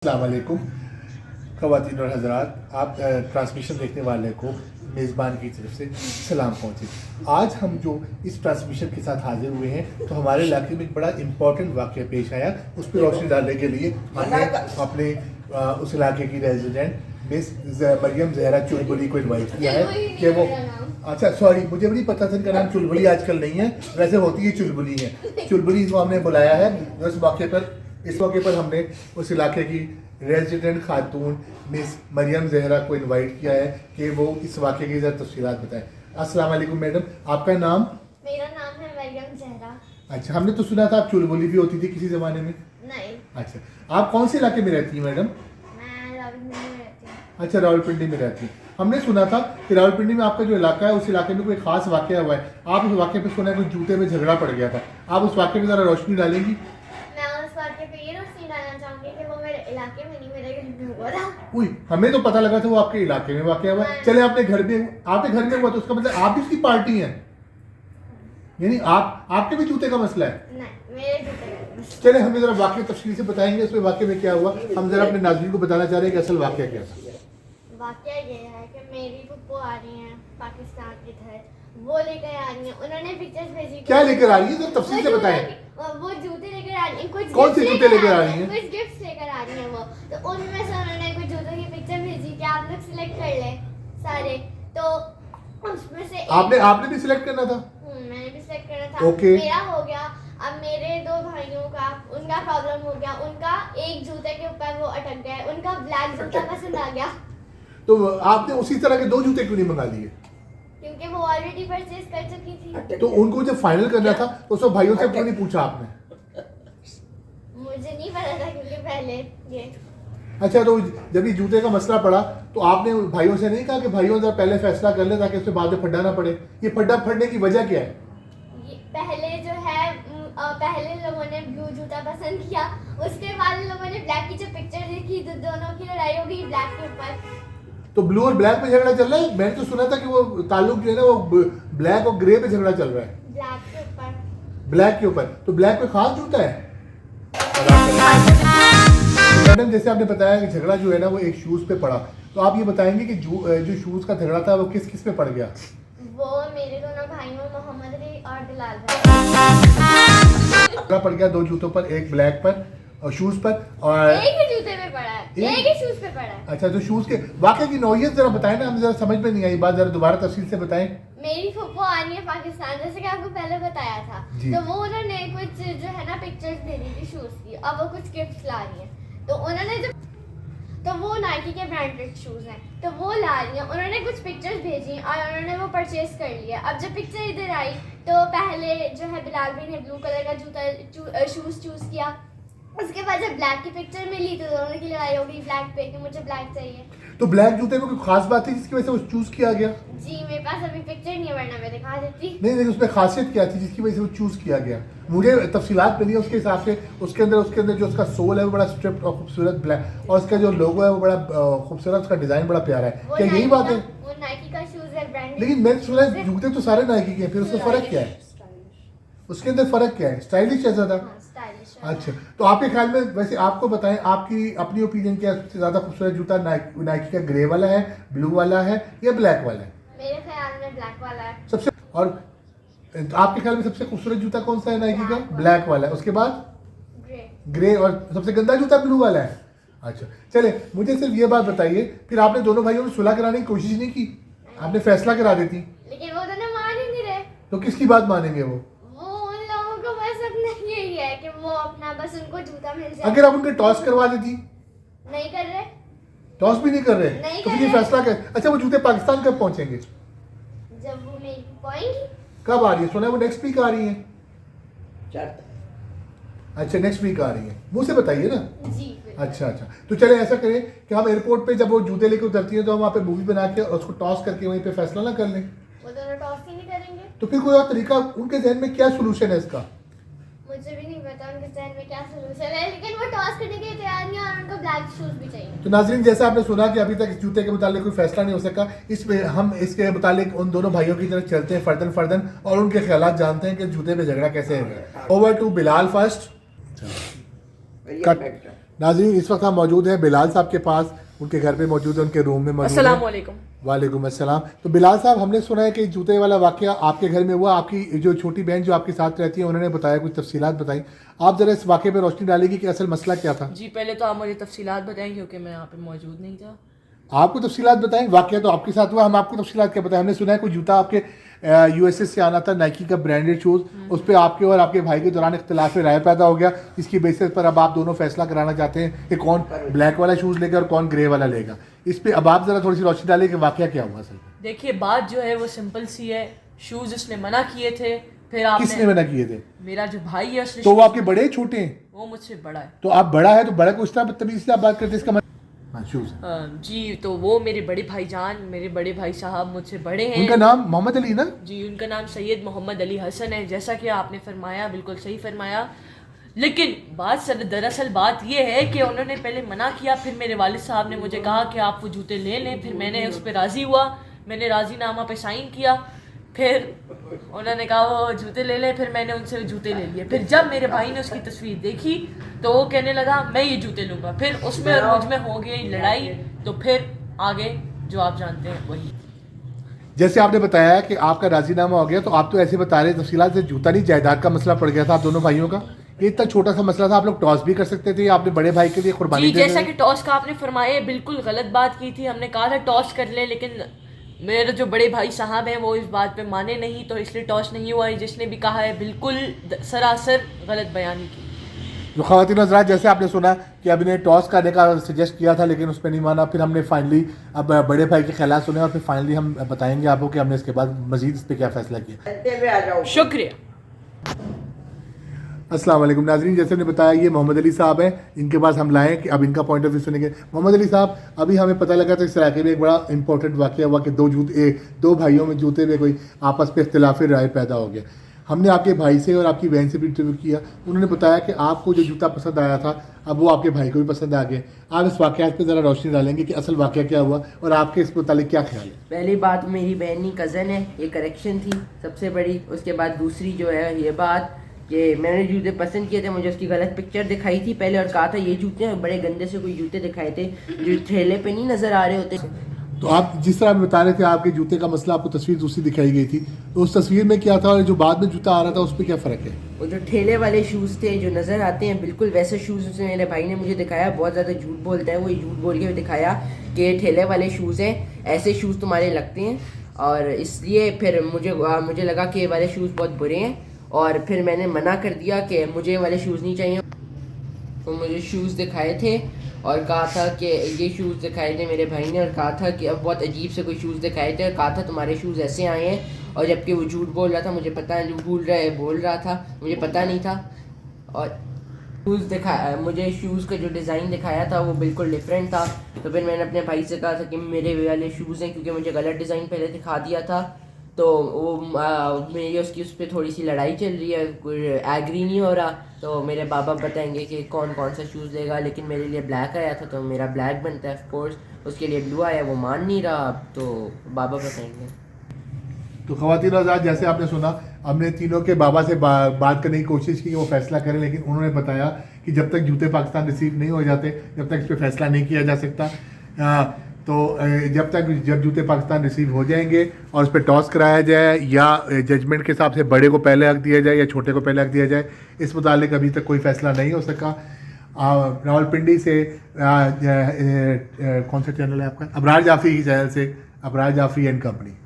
अस्सलाम वालेकुम ख़वातीन और हज़रात, आप ट्रांसमिशन देखने वाले को मेज़बान की तरफ से सलाम पहुँचे। आज हम जो इस ट्रांसमिशन के साथ हाजिर हुए हैं तो हमारे इलाके में एक बड़ा इम्पॉर्टेंट वाक़या पेश आया, उस पर रोशनी डालने के लिए हमने अपने उस इलाके की रेजिडेंट मिस मरियम ज़हरा चुलबुली को इन्वाइट किया है कि वो अच्छा सॉरी मुझे भी नहीं पता था इनका नाम चुलबुली आजकल नहीं है, वैसे होती है चुलबुली है। चुलबुली को हमने बुलाया है इस मौके पर हमने उस इलाके की रेजिडेंट खातून मिस मरियम ज़हरा को इनवाइट किया है कि वो इस वाक़े की ज़रा तफ़सीलात बताएं। अस्सलाम वालेकुम मैडम, आपका नाम? मेरा नाम है मरियम ज़हरा। अच्छा, हमने तो सुना था आप चुलबुली भी होती थी किसी ज़माने में? नहीं। अच्छा, आप कौन से इलाके में रहती हैं मैडम? मैं रावलपिंडी में रहती हूँ। अच्छा, रावलपिंडी में रहती हैं। हमने सुना था कि रावलपिंडी में आपका जो इलाका है उस इलाके में कोई खास वाक़या हुआ है, आप उस वाक़े पे सुना है कोई जूते में झगड़ा पड़ गया था, आप उस वाक़े में ज़रा रोशनी डालेंगी? इलाके में नहीं, मेरे घर में हुआ था। उई, हमें तो पता लगा था वो आपके इलाके में वाक़या हुआ है। चले आपके घर में हुआ तो उसका मतलब आप भी उसकी पार्टी हैं, यानी आपके भी जूते का मसला है? नहीं, मेरे जूते का मसला। चले हमें जरा वाक़या तफसील से बताएंगे उसमें वाक़े में क्या हुआ। हम जरा अपने नाज़रीन को बताना चाह रहे हैं कि असल वाक़या क्या था। वाक़या ये है कि मेरी फुप्पो आ रही हैं पाकिस्तान की तरह, वो लेकर आ रही हैं, उन्होंने पिक्चर्स भेजी। क्या लेकर आ रही है जरा तफसील से बताएं। वो जूते लेकर आ रही हैं, कुछ कौन से जूते लेकर आ रही हैं? कुछ गिफ्ट्स लेकर आ रही हैं वो, तो उनमें से उन्होंने कुछ जूतों की पिक्चर भेजी कि आप लोग सिलेक्ट कर ले सारे, तो उसमें से आपने भी सिलेक्ट करना था? मैंने भी सिलेक्ट करना था। ओके। मेरा हो गया। अब मेरे दो भाइयों का उनका प्रॉब्लम हो गया, उनका एक जूते के ऊपर वो अटक गए, उनका ब्लैक जूता पसंद आ गया। तो आपने उसी तरह के दो जूते क्यों नहीं मंगा लिए? क्योंकि वो ऑलरेडी परचेज कर चुकी थी। तो उनको जब फाइनल करना था तो सब भाइयों से क्यों नहीं पूछा आपने? मुझे नहीं पता था क्योंकि पहले ये। अच्छा, तो जब ये जूते का मसला पड़ा तो आपने भाइयों से नहीं कहा कि भाइयों जरा पहले फैसला कर ले ताकि उसके बाद में फड्डा ना पड़े? ये फड्डा फटने की वजह क्या है? पहले जो है पहले लोगों ने ब्लू जूता पसंद किया, उसके बाद लोगों ने ब्लैक की जो पिक्चर देखी तो दोनों की लड़ाई हो गई ब्लैक के ऊपर। तो ब्लू और ब्लैक पे झगड़ा चल रहा है? मैंने तो सुना था कि वो ताल्लुक जो है ना वो ब्लैक और ग्रे पे झगड़ा चल रहा है। ब्लैक के ऊपर। ब्लैक के ऊपर? तो ब्लैक पे खास जूता है? मैडम जैसे आपने बताया कि झगड़ा जो है ना वो एक शूज पे पड़ा, तो आप ये बताएंगे कि जो शूज का झगड़ा था वो किस किस पे पड़ गया? वो मेरे दोनों भाइयों मोहम्मद अली और बिलाल झगड़ा पड़ गया दो जूतों पर, एक ब्लैक पर और शूज पर, और एक ही जूते पे पड़ा है, एक ही शूज पे पड़ा है। अच्छा, तो शूज के वाकई की नौयत जरा बताएं ना, हमें जरा समझ में नहीं आई बात, जरा दोबारा तफसील से बताएं। मेरी फुप्पो आ रही है पाकिस्तान, जैसे कि आपको पहले बताया था, तो वो उन्होंने कुछ जो है ना पिक्चर्स भेजी थी शूज की, अब वो कुछ गिफ्ट्स ला रही हैं, तो उन्होंने तो वो नाइकी के ब्रांडेड शूज हैं, तो वो ला रही हैं, उन्होंने कुछ पिक्चर्स भेजी और उन्होंने वो परचेज कर लिया। अब जब पिक्चर इधर आई तो पहले जो है बिलाल भाई ने ब्लू कलर का जूता शूज चूज किया, उसके बाद जब ब्लैक की पिक्चर मिली तो दोनों की लड़ाई हो गई ब्लैक पे कि मुझे ब्लैक चाहिए। तो ब्लैक जूते में कोई खास बात थी जिसकी वजह से वो चूज किया गया? जी मेरे पास अभी पिक्चर नहीं है, वरना मैं दिखा देती। नहीं, उसमें खासियत क्या थी जिसकी वजह से वो चूज किया गया? मुझे तफसीलात मिली है उसके हिसाब से। उसके अंदर जो उसका सोल है वो बड़ा स्ट्रिप्ट और खूबसूरत ब्लैक, और उसका जो लोगो है वो बड़ा खूबसूरत, उसका डिजाइन बड़ा प्यारा है। क्या यही बात है? वो नाइकी का शूज है ब्रांडेड। लेकिन मैंने सुना है जूते तो सारे नाइकी के हैं, फिर उसमें फर्क क्या है? उसके अंदर फर्क क्या है? स्टाइलिश है ज्यादा? अच्छा, तो आपके ख्याल में वैसे आपको बताएं, आपकी अपनी ओपिनियन क्या है, सबसे ज्यादा खूबसूरत जूता नाइकी का ग्रे वाला है, ब्लू वाला है या ब्लैक वाला है? मेरे ख्याल में ब्लैक वाला है सबसे। और आपके ख्याल में सबसे खूबसूरत जूता कौन सा है नाइकी का? ब्लैक वाला है, उसके बाद ग्रे, और सबसे गंदा जूता ब्लू वाला है। अच्छा, चले मुझे सिर्फ ये बात बताइए, फिर आपने दोनों भाइयों में सुलह कराने की कोशिश नहीं की? आपने फैसला करा देती। लेकिन वो दोनों मान ही नहीं रहे। तो किसकी बात मानेंगे वो? उन लोगों को बस अपना यही है कि वो अपना बस उनको जूता मिल जाए। अगर आप उनके टॉस करवा देती? नहीं कर रहे। टॉस भी नहीं कर रहे? नहीं तो कर फिर ये रहे। फैसला कर। अच्छा, वो जूते पाकिस्तान कब पहुंचेंगे? जब वो मेरी पॉइंट कब आ रही है? सुना है वो नेक्स्ट वीक आ रही है। अच्छा, नेक्स्ट वीक आ रही है, मुझे से बताइए ना। जी अच्छा, तो चले ऐसा करें कि हम एयरपोर्ट पे जब वो जूते लेके उतरती हैं तो हम वहाँ पे मूवी बना के और उसको टॉस करके वहीं पे फैसला ना कर लें? वो दोनों टॉस ही नहीं करेंगे। तो फिर कोई और तरीका उनके जहन में क्या सोल्यूशन है इसका? मुझे भी नहीं पता उनके जहन में क्या सोल्यूशन है, लेकिन वो टॉस करने के लिए तैयार नहीं है और उनको ब्लैक शूज भी चाहिए। तो नाज़रीन, जैसा आपने सुना कि अभी तक इस जूते के मुतालिक कोई फैसला नहीं हो सका, इसमें हम इसके मुतालिक उन दोनों भाइयों की तरफ चलते हैं फर्दन और उनके ख्यालात जानते हैं कि जूते पे झगड़ा कैसे है। Over to Bilal first. Cut. नाज़रीन इस वक्त हम मौजूद हैं बिलाल साहब के पास, उनके घर पे मौजूद है, उनके रूम में मौजूद है। अस्सलाम वालेकुम। वालेकुम अस्सलाम। तो बिलाल साहब, हमने सुना है कि जूते वाला वाक़या आपके घर में हुआ, आपकी जो छोटी बहन जो आपके साथ रहती है उन्होंने बताया, कुछ तफसीलात बताई। आप ज़रा इस वाक़े पर रोशनी डालेगी कि असल मसला क्या था। जी पहले तो आप मुझे तफसीलात बताएं क्योंकि मैं यहाँ पे मौजूद नहीं था। आपको तफसीलात बताएं, वाक़या तो आपके साथ हुआ, हम आपको तफसीलात क्या बताएं। हमने सुना है कोई जूता आपके यूएसए से आना था, नाइकी का ब्रांडेड शूज़, उस पर आपके और आपके भाई के दौरान इख्तिलाफ राय पैदा हो गया, इसकी बेसिस पर अब आप दोनों फैसला कराना चाहते हैं कि कौन ब्लैक वाला शूज़ लेगा और कौन ग्रे वाला लेगा। इस पर अब आप ज़रा थोड़ी सी रोशनी डालें कि वाक़या क्या हुआ असल में। देखिए बात जो है वो सिंपल सी है, शूज़ उसने मना किए थे, फिर आपने किसने मना किए थे? मेरा जो भाई है उसने तो वो आपके बड़े छोटे हैं? वो मुझसे बड़ा है। तो आप बड़ा है तो बड़ा को इस तरह बदतमीज़ी से आप बात करते हैं, इसका मतलब हाँ शूज़। जी तो वो मेरे बड़े भाईजान, मेरे बड़े भाई साहब मुझसे बड़े हैं। उनका नाम मोहम्मद अली ना? जी उनका नाम सैयद मोहम्मद अली हसन है, जैसा कि आपने फरमाया, बिल्कुल सही फरमाया। लेकिन दरअसल बात ये है कि उन्होंने पहले मना किया, फिर मेरे वालिद साहब ने मुझे कहा कि आप वो जूते ले लें, फिर मैंने उस पर राज़ी हुआ, मैंने राज़ीनामा पे साइन किया, फिर उन्होंने कहा वो जूते ले लें, फिर मैंने उनसे जूते ले लिए। फिर जब मेरे भाई ने उसकी तस्वीर देखी तो वो कहने लगा मैं ये जूते लूँगा, फिर उसमें और मुझ में हो गई लड़ाई, तो फिर आगे जो आप जानते हैं वही। जैसे आपने बताया कि आपका राजीनामा हो गया, तो आप तो ऐसे बता रहे तफसीलात से जूता नहीं जायदाद का मसला पड़ गया था आप दोनों भाइयों का। ये इतना छोटा सा मसला था, आप लोग टॉस भी कर सकते थे, आपने बड़े भाई के लिए कुर्बानी जी दे जैसा कि टॉस का आपने फरमाया, बिल्कुल गलत बात की थी, हमने कहा था टॉस कर ले, लेकिन मेरे जो बड़े भाई साहब हैं वो इस बात पे माने नहीं, तो इसलिए टॉस नहीं हुआ है। जिसने भी कहा है बिल्कुल सरासर गलत बयानी की। तो ख़वातीन हज़रात, जैसे आपने सुना कि अब इन्हें टॉस करने का सजेस्ट किया था लेकिन उस पर नहीं माना, फिर हमने फाइनली अब बड़े भाई के ख्यालात सुने और फिर फाइनली हम बताएंगे आपको कि हमने इसके बाद मज़ीद इस पर क्या फ़ैसला किया। शुक्रिया। अस्सलाम वालेकुम नाज़रीन, जैसे हमने बताया ये मोहम्मद अली साहब हैं, इनके पास हम लाएँ कि अब इनका पॉइंट ऑफ व्यू सुनेंगे। मोहम्मद अली साहब, अभी हमें पता लगा था इस इलाके में एक बड़ा इंपॉर्टेंट वाक़या हुआ कि दो भाइयों में जूते में कोई आपस में इख्तिलाफ़ राय पैदा हो गया। हमने आपके भाई से और आपकी बहन से भी इंटरव्यू किया, उन्होंने बताया कि आपको जो जूता पसंद आया था अब वो आपके भाई को भी पसंद आ गया। आप इस वाक़यात पे ज़रा रोशनी डालेंगे कि असल वाक़या क्या हुआ और आपके इस मुतालिक क्या ख्याल है। पहली बात मेरी बहनी कज़न है, ये करेक्शन थी सबसे बड़ी। उसके बाद दूसरी जो है ये बात कि मैंने जूते पसंद किए थे, मुझे उसकी गलत पिक्चर दिखाई थी पहले और कहा था ये जूते हैं, बड़े गंदे से कोई जूते दिखाए थे जो ठेले पे नहीं नज़र आ रहे होते। तो आप जिस तरह बता रहे थे आपके जूते का मसला, आपको तस्वीर दूसरी दिखाई गई थी, तो उस तस्वीर में क्या था और जो बाद में जूता आ रहा था उस पर क्या फ़र्क है? वो जो ठेले वाले शूज़ थे जो नज़र आते हैं बिल्कुल वैसे शूज़ उसने मेरे भाई ने मुझे दिखाया, बहुत ज़्यादा झूठ बोलता है वो, झूठ बोल के दिखाया कि ये ठेले वाले शूज़ हैं, ऐसे शूज़ तुम्हारे लगते हैं, और इसलिए फिर मुझे लगा कि ये वाले शूज़ बहुत बुरे हैं और फिर मैंने मना कर दिया कि मुझे वाले शूज़ नहीं चाहिए। तो मुझे शूज़ दिखाए थे और कहा था कि ये शूज़ दिखाए थे मेरे भाई ने, और कहा था कि अब बहुत अजीब से कोई शूज़ दिखाए थे और कहा था तुम्हारे शूज़ ऐसे आए हैं, और जबकि वो झूठ बोल रहा था, मुझे पता नहीं बोल रहा था, मुझे पता नहीं था। और मुझे शूज़ का जो डिज़ाइन दिखाया था वो बिल्कुल डिफरेंट था। तो फिर मैंने अपने भाई से कहा था कि मेरे वाले शूज़ हैं, क्योंकि मुझे गलत डिज़ाइन पहले दिखा दिया था। तो वो मेरी उसकी उस पर थोड़ी सी लड़ाई चल रही है, कोई एग्री नहीं हो रहा। तो मेरे बाबा बताएंगे कि कौन कौन सा शूज़ लेगा, लेकिन मेरे लिए ब्लैक आया था तो मेरा ब्लैक बनता है ऑफकोर्स, उसके लिए ब्लू आया, वो मान नहीं रहा, तो बाबा बताएंगे। तो ख़वातीन हज़रात, जैसे आपने सुना, हमने तीनों के बाबा से बात करने की कोशिश की कि वो फ़ैसला करें, लेकिन उन्होंने बताया कि जब तक जूते पाकिस्तान रिसीव नहीं हो जाते जब तक इस पर फ़ैसला नहीं किया जा सकता। तो जब जूते पाकिस्तान रिसीव हो जाएंगे और उस पर टॉस कराया जाए या जजमेंट के हिसाब से बड़े को पहले हक दिया जाए या छोटे को पहले हक दिया जाए, इस मुतालिक अभी तक कोई फ़ैसला नहीं हो सका। रावलपिंडी से कौन सा चैनल है आपका? अबरार जाफ़ी की चैनल से, अबरार जाफ़ी एंड कंपनी।